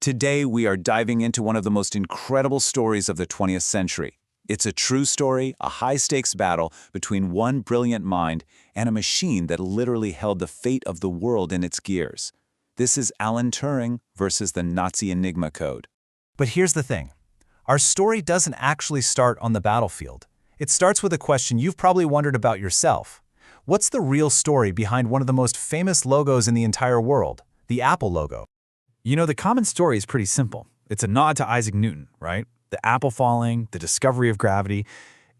Today, we are diving into one of the most incredible stories of the 20th century. It's a true story, a high-stakes battle between one brilliant mind and a machine that literally held the fate of the world in its gears. This is Alan Turing versus the Nazi Enigma code. But here's the thing. Our story doesn't actually start on the battlefield. It starts with a question you've probably wondered about yourself. What's the real story behind one of the most famous logos in the entire world, the Apple logo? You know, the common story is pretty simple. It's a nod to Isaac Newton, right? The apple falling, the discovery of gravity.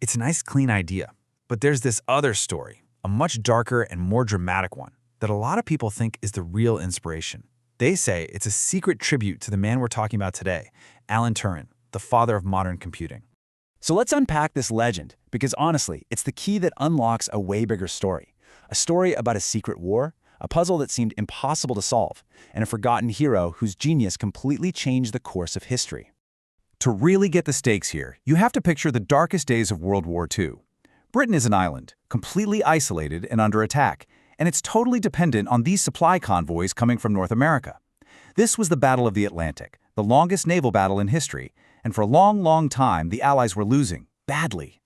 It's a nice, clean idea. But there's this other story, a much darker and more dramatic one, that a lot of people think is the real inspiration. They say it's a secret tribute to the man we're talking about today, Alan Turing, the father of modern computing. So let's unpack this legend, because honestly, it's the key that unlocks a way bigger story. A story about a secret war, a puzzle that seemed impossible to solve, and a forgotten hero whose genius completely changed the course of history. To really get the stakes here, you have to picture the darkest days of World War II. Britain is an island, completely isolated and under attack, and it's totally dependent on these supply convoys coming from North America. This was the Battle of the Atlantic, the longest naval battle in history, and for a long, long time, the Allies were losing, badly.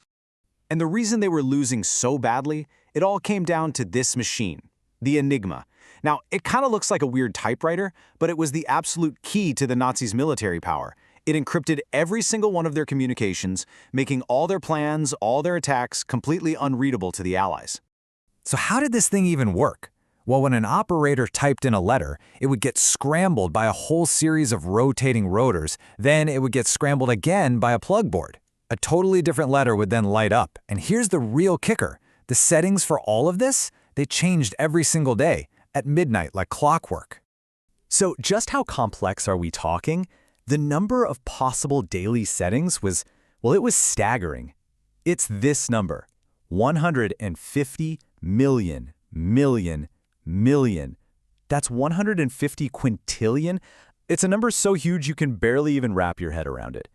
And the reason they were losing so badly, it all came down to this machine, the Enigma. Now, it kind of looks like a weird typewriter, but it was the absolute key to the Nazis' military power. It encrypted every single one of their communications, making all their plans, all their attacks completely unreadable to the Allies. So how did this thing even work? Well, when an operator typed in a letter, it would get scrambled by a whole series of rotating rotors, then it would get scrambled again by a plug board. A totally different letter would then light up, and here's the real kicker. The settings for all of this? They changed every single day, at midnight like clockwork. So just how complex are we talking? The number of possible daily settings was, well, it was staggering. It's this number, 150 million. That's 150 quintillion. It's a number so huge you can barely even wrap your head around it.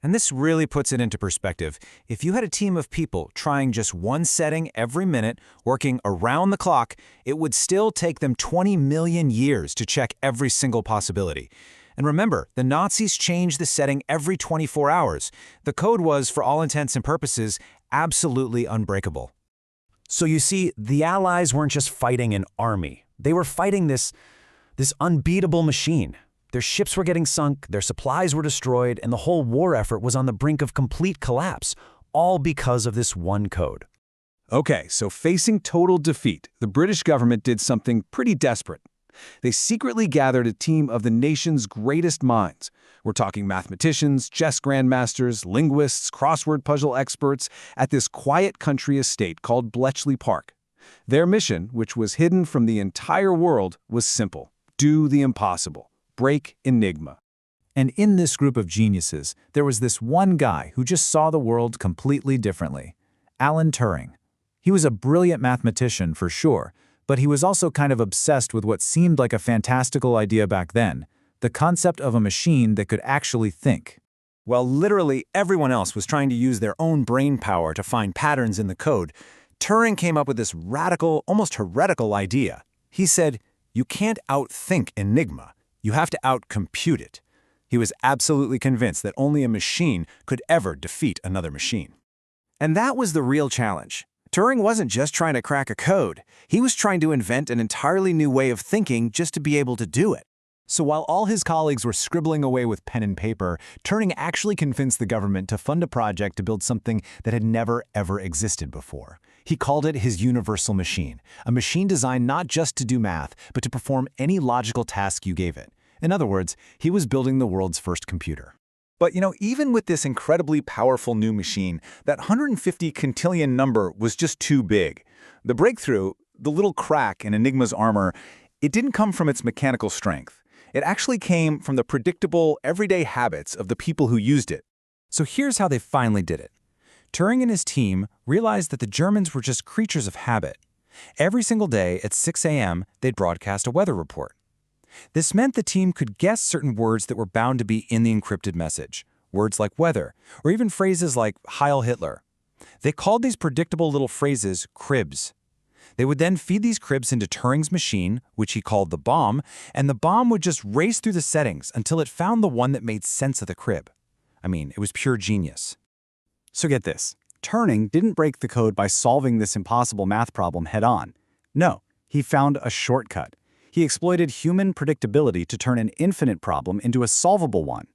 And this really puts it into perspective. If you had a team of people trying just one setting every minute, working around the clock, it would still take them 20 million years to check every single possibility. And remember, the Nazis changed the setting every 24 hours. The code was, for all intents and purposes, absolutely unbreakable. So you see, the Allies weren't just fighting an army. They were fighting this unbeatable machine. Their ships were getting sunk, their supplies were destroyed, and the whole war effort was on the brink of complete collapse, all because of this one code. Okay, so facing total defeat, the British government did something pretty desperate. They secretly gathered a team of the nation's greatest minds. We're talking mathematicians, chess grandmasters, linguists, crossword puzzle experts at this quiet country estate called Bletchley Park. Their mission, which was hidden from the entire world, was simple: do the impossible. Break Enigma. And in this group of geniuses, there was this one guy who just saw the world completely differently. Alan Turing. He was a brilliant mathematician for sure, but he was also kind of obsessed with what seemed like a fantastical idea back then, the concept of a machine that could actually think. While literally everyone else was trying to use their own brain power to find patterns in the code, Turing came up with this radical, almost heretical idea. He said, you can't outthink Enigma. You have to outcompute it. He was absolutely convinced that only a machine could ever defeat another machine. And that was the real challenge. Turing wasn't just trying to crack a code. He was trying to invent an entirely new way of thinking just to be able to do it. So while all his colleagues were scribbling away with pen and paper, Turing actually convinced the government to fund a project to build something that had never, ever existed before. He called it his universal machine, a machine designed not just to do math, but to perform any logical task you gave it. In other words, he was building the world's first computer. But even with this incredibly powerful new machine, that 150 quintillion number was just too big. The breakthrough, the little crack in Enigma's armor, it didn't come from its mechanical strength. It actually came from the predictable, everyday habits of the people who used it. So here's how they finally did it. Turing and his team realized that the Germans were just creatures of habit. Every single day at 6 a.m., they'd broadcast a weather report. This meant the team could guess certain words that were bound to be in the encrypted message, words like weather, or even phrases like Heil Hitler. They called these predictable little phrases cribs. They would then feed these cribs into Turing's machine, which he called the bomb, and the bomb would just race through the settings until it found the one that made sense of the crib. I mean, it was pure genius. So get this. Turing didn't break the code by solving this impossible math problem head-on. No, he found a shortcut. He exploited human predictability to turn an infinite problem into a solvable one.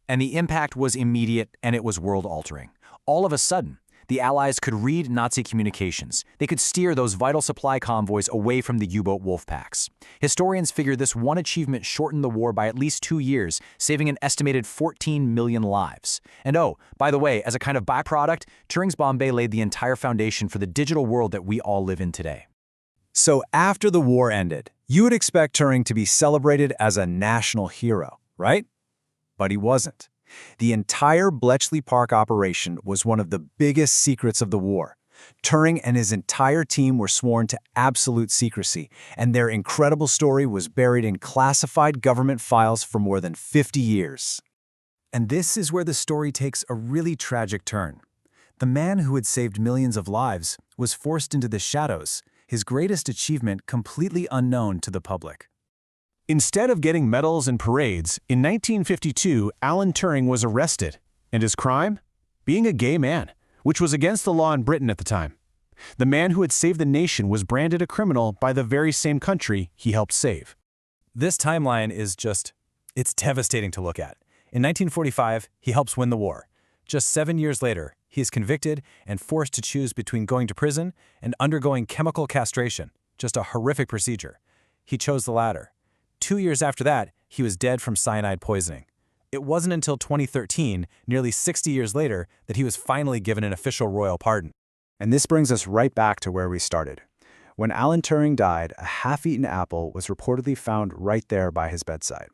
And the impact was immediate, and it was world-altering. All of a sudden, the Allies could read Nazi communications. They could steer those vital supply convoys away from the U-boat wolf packs. Historians figure this one achievement shortened the war by at least 2 years, saving an estimated 14 million lives. And oh, by the way, as a kind of byproduct, Turing's bomb bay laid the entire foundation for the digital world that we all live in today. So after the war ended, you would expect Turing to be celebrated as a national hero, right? But he wasn't. The entire Bletchley Park operation was one of the biggest secrets of the war. Turing and his entire team were sworn to absolute secrecy, and their incredible story was buried in classified government files for more than 50 years. And this is where the story takes a really tragic turn. The man who had saved millions of lives was forced into the shadows, his greatest achievement completely unknown to the public. Instead of getting medals and parades, in 1952, Alan Turing was arrested. And his crime? Being a gay man, which was against the law in Britain at the time. The man who had saved the nation was branded a criminal by the very same country he helped save. This timeline is it's devastating to look at. In 1945, he helps win the war. Just 7 years later, he is convicted and forced to choose between going to prison and undergoing chemical castration, just a horrific procedure. He chose the latter. 2 years after that, he was dead from cyanide poisoning. It wasn't until 2013, nearly 60 years later, that he was finally given an official royal pardon. And this brings us right back to where we started. When Alan Turing died, a half-eaten apple was reportedly found right there by his bedside.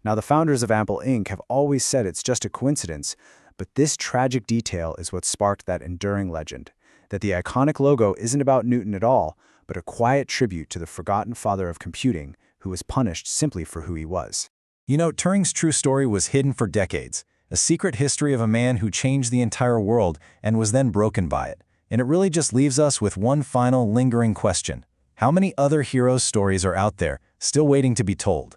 Now, the founders of Apple Inc. have always said it's just a coincidence, but this tragic detail is what sparked that enduring legend, that the iconic logo isn't about Newton at all, but a quiet tribute to the forgotten father of computing, who was punished simply for who he was. You know, Turing's true story was hidden for decades, a secret history of a man who changed the entire world and was then broken by it. And it really just leaves us with one final lingering question. How many other heroes' stories are out there, still waiting to be told?